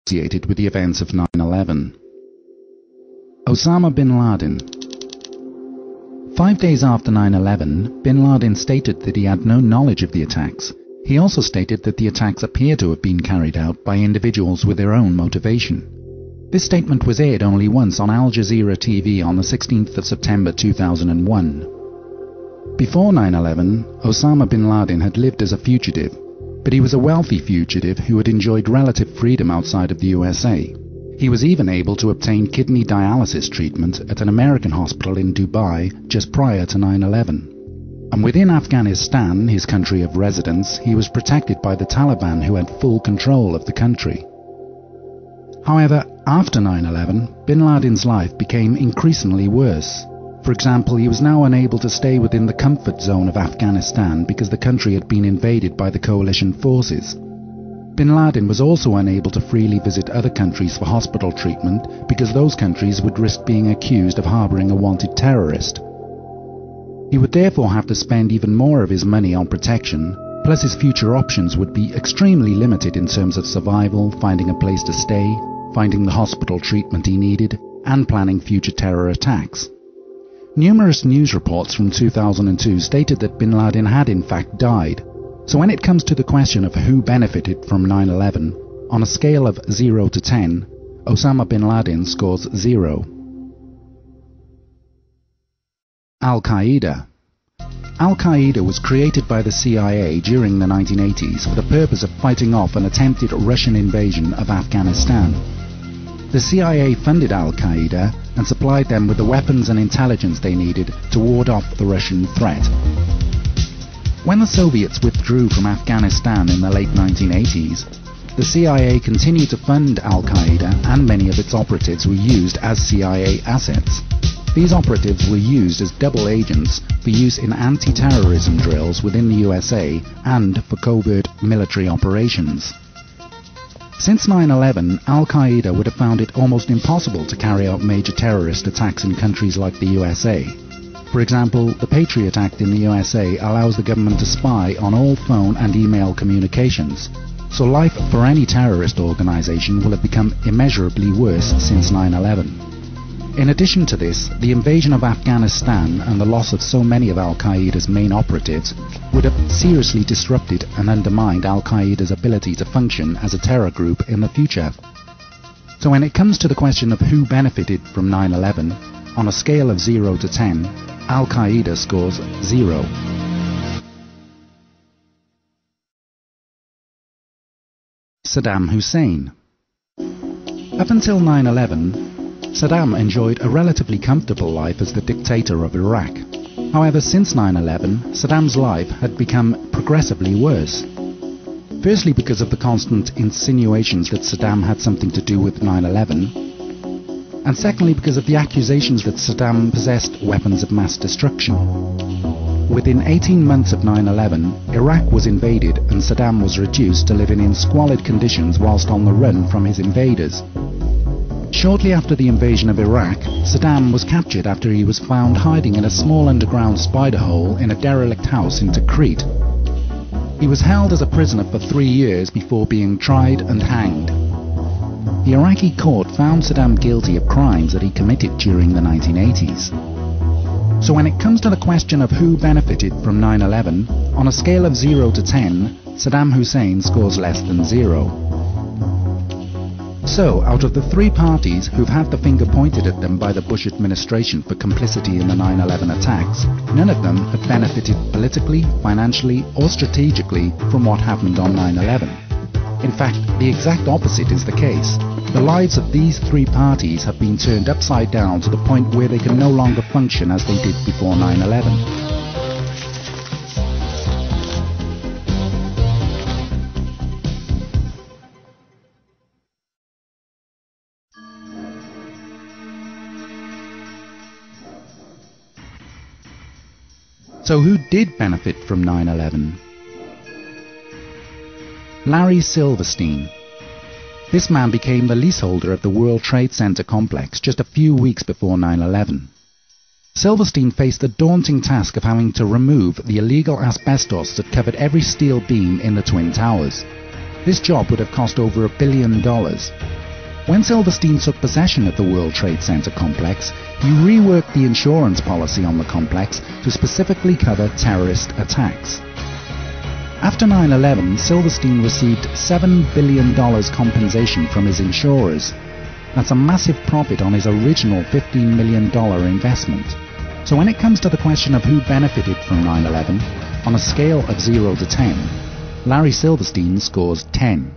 associated with the events of 9/11. Osama bin Laden. 5 days after 9/11, bin Laden stated that he had no knowledge of the attacks. He also stated that the attacks appear to have been carried out by individuals with their own motivation. This statement was aired only once on Al Jazeera TV on the 16th of September 2001. Before 9/11, Osama bin Laden had lived as a fugitive, but he was a wealthy fugitive who had enjoyed relative freedom outside of the USA. He was even able to obtain kidney dialysis treatment at an American hospital in Dubai just prior to 9/11. And within Afghanistan, his country of residence, he was protected by the Taliban, who had full control of the country. However, after 9/11, bin Laden's life became increasingly worse. For example, he was now unable to stay within the comfort zone of Afghanistan because the country had been invaded by the coalition forces. Bin Laden was also unable to freely visit other countries for hospital treatment because those countries would risk being accused of harboring a wanted terrorist. He would therefore have to spend even more of his money on protection, plus his future options would be extremely limited in terms of survival, finding a place to stay, finding the hospital treatment he needed, and planning future terror attacks. Numerous news reports from 2002 stated that bin Laden had in fact died. So when it comes to the question of who benefited from 9/11, on a scale of 0 to 10, Osama bin Laden scores 0. Al-Qaeda. Al-Qaeda was created by the CIA during the 1980s for the purpose of fighting off an attempted Russian invasion of Afghanistan. The CIA funded Al-Qaeda and supplied them with the weapons and intelligence they needed to ward off the Russian threat. When the Soviets withdrew from Afghanistan in the late 1980s, the CIA continued to fund Al-Qaeda, and many of its operatives were used as CIA assets. These operatives were used as double agents for use in anti-terrorism drills within the USA and for covert military operations. Since 9/11, Al-Qaeda would have found it almost impossible to carry out major terrorist attacks in countries like the USA. For example, the Patriot Act in the USA allows the government to spy on all phone and email communications, so life for any terrorist organization will have become immeasurably worse since 9/11. In addition to this, the invasion of Afghanistan and the loss of so many of Al-Qaeda's main operatives would have seriously disrupted and undermined Al-Qaeda's ability to function as a terror group in the future. So when it comes to the question of who benefited from 9/11, on a scale of 0 to 10, Al-Qaeda scores 0. Saddam Hussein. Up until 9/11, Saddam enjoyed a relatively comfortable life as the dictator of Iraq. However, since 9/11, Saddam's life had become progressively worse. Firstly, because of the constant insinuations that Saddam had something to do with 9/11, and secondly because of the accusations that Saddam possessed weapons of mass destruction. Within 18 months of 9/11, Iraq was invaded and Saddam was reduced to living in squalid conditions whilst on the run from his invaders. Shortly after the invasion of Iraq, Saddam was captured after he was found hiding in a small underground spider hole in a derelict house in Tikrit. He was held as a prisoner for 3 years before being tried and hanged. The Iraqi court found Saddam guilty of crimes that he committed during the 1980s. So when it comes to the question of who benefited from 9/11, on a scale of 0 to 10, Saddam Hussein scores less than 0. So, out of the 3 parties who've had the finger pointed at them by the Bush administration for complicity in the 9/11 attacks, none of them have benefited politically, financially, or strategically from what happened on 9/11. In fact, the exact opposite is the case. The lives of these 3 parties have been turned upside down to the point where they can no longer function as they did before 9/11. So who did benefit from 9/11? Larry Silverstein. This man became the leaseholder of the World Trade Center complex just a few weeks before 9/11. Silverstein faced the daunting task of having to remove the illegal asbestos that covered every steel beam in the Twin Towers. This job would have cost over $1 billion. When Silverstein took possession of the World Trade Center complex, he reworked the insurance policy on the complex to specifically cover terrorist attacks. After 9/11, Silverstein received $7 billion compensation from his insurers. That's a massive profit on his original $15 million investment. So when it comes to the question of who benefited from 9/11, on a scale of 0 to 10, Larry Silverstein scores 10.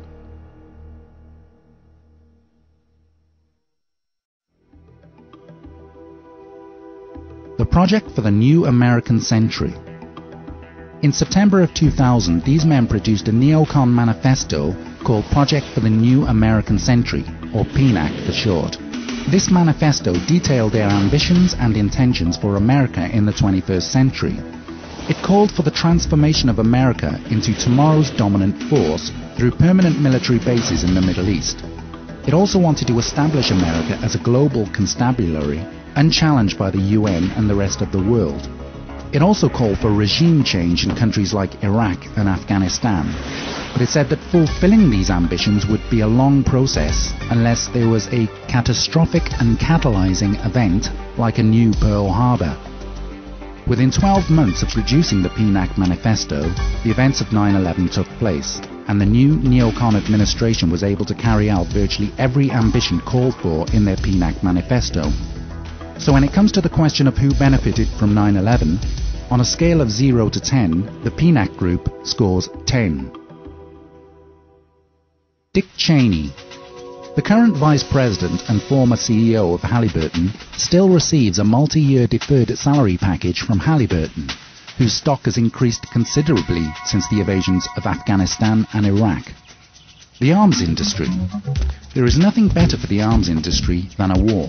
The project for the new American century. In September of 2000, these men produced a neocon manifesto called Project for the New American Century, or PNAC for short. This manifesto detailed their ambitions and intentions for America in the 21st century. It called for the transformation of America into tomorrow's dominant force through permanent military bases in the Middle East. It also wanted to establish America as a global constabulary, unchallenged by the UN and the rest of the world. It also called for regime change in countries like Iraq and Afghanistan, but it said that fulfilling these ambitions would be a long process unless there was a catastrophic and catalyzing event like a new Pearl Harbor. Within 12 months of producing the PNAC manifesto, the events of 9/11 took place, and the new neocon administration was able to carry out virtually every ambition called for in their PNAC manifesto. So when it comes to the question of who benefited from 9/11, on a scale of 0 to 10, the PNAC group scores 10. Dick Cheney. The current Vice President and former CEO of Halliburton still receives a multi-year deferred salary package from Halliburton, whose stock has increased considerably since the invasions of Afghanistan and Iraq. The arms industry. There is nothing better for the arms industry than a war.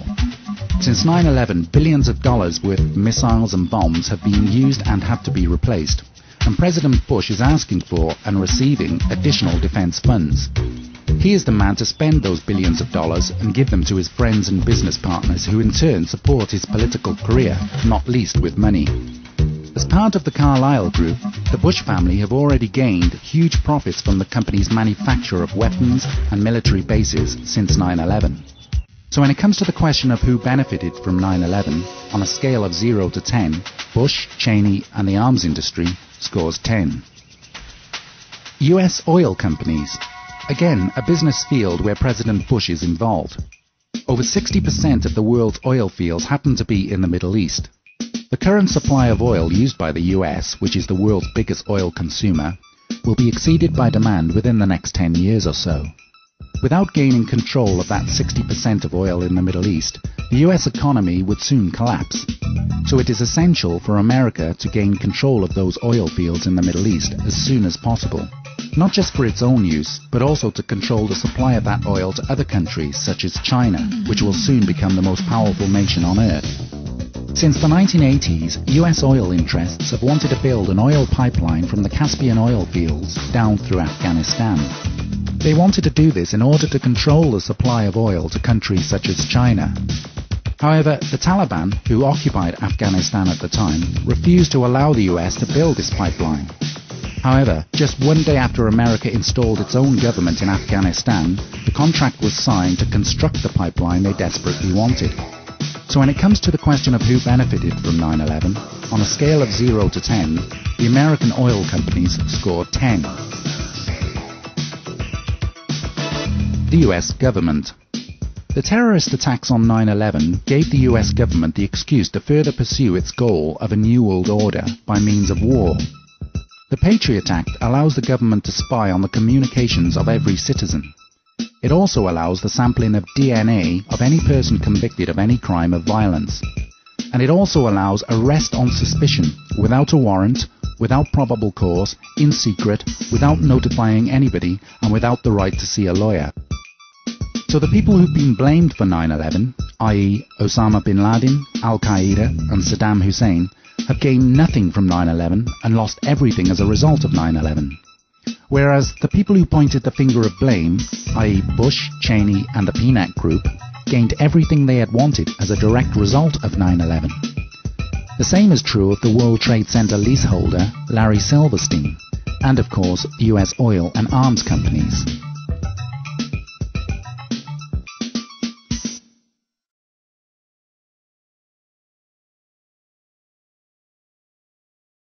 Since 9/11, billions of dollars worth of missiles and bombs have been used and have to be replaced, and President Bush is asking for and receiving additional defense funds. He is the man to spend those billions of dollars and give them to his friends and business partners, who in turn support his political career, not least with money. As part of the Carlyle Group, the Bush family have already gained huge profits from the company's manufacture of weapons and military bases since 9/11. So when it comes to the question of who benefited from 9/11, on a scale of 0 to 10, Bush, Cheney and the arms industry scores 10. US oil companies. Again, a business field where President Bush is involved. Over 60% of the world's oil fields happen to be in the Middle East. The current supply of oil used by the US, which is the world's biggest oil consumer, will be exceeded by demand within the next 10 years or so. Without gaining control of that 60% of oil in the Middle East, the US economy would soon collapse. So it is essential for America to gain control of those oil fields in the Middle East as soon as possible. Not just for its own use, but also to control the supply of that oil to other countries such as China, which will soon become the most powerful nation on earth. Since the 1980s, US oil interests have wanted to build an oil pipeline from the Caspian oil fields down through Afghanistan. They wanted to do this in order to control the supply of oil to countries such as China. However, the Taliban, who occupied Afghanistan at the time, refused to allow the US to build this pipeline. However, just one day after America installed its own government in Afghanistan, the contract was signed to construct the pipeline they desperately wanted. So when it comes to the question of who benefited from 9/11, on a scale of 0 to 10, the American oil companies scored 10. The US government. The terrorist attacks on 9/11 gave the US government the excuse to further pursue its goal of a new world order by means of war. The Patriot Act allows the government to spy on the communications of every citizen. It also allows the sampling of DNA of any person convicted of any crime of violence. And it also allows arrest on suspicion, without a warrant, without probable cause, in secret, without notifying anybody, and without the right to see a lawyer. So the people who've been blamed for 9/11, i.e. Osama bin Laden, Al-Qaeda and Saddam Hussein, have gained nothing from 9/11 and lost everything as a result of 9/11. Whereas the people who pointed the finger of blame, i.e. Bush, Cheney and the PNAC group, gained everything they had wanted as a direct result of 9/11. The same is true of the World Trade Center leaseholder, Larry Silverstein. and of course US oil and arms companies.